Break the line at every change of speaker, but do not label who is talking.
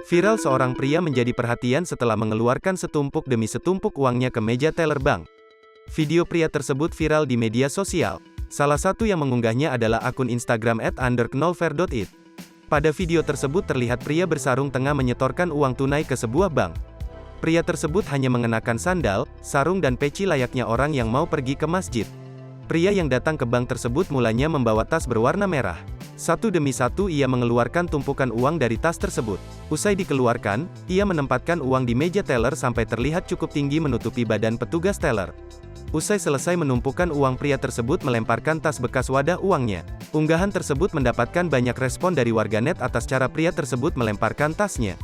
Viral seorang pria menjadi perhatian setelah mengeluarkan setumpuk demi setumpuk uangnya ke meja teller bank. Video pria tersebut viral di media sosial. Salah satu yang mengunggahnya adalah akun Instagram @_knolver.it. Pada video tersebut terlihat pria bersarung tengah menyetorkan uang tunai ke sebuah bank. Pria tersebut hanya mengenakan sandal, sarung dan peci layaknya orang yang mau pergi ke masjid. Pria yang datang ke bank tersebut mulanya membawa tas berwarna merah. Satu demi satu ia mengeluarkan tumpukan uang dari tas tersebut. Usai dikeluarkan, ia menempatkan uang di meja teller sampai terlihat cukup tinggi menutupi badan petugas teller. Usai selesai menumpukan uang, pria tersebut melemparkan tas bekas wadah uangnya. Unggahan tersebut mendapatkan banyak respon dari warganet atas cara pria tersebut melemparkan tasnya.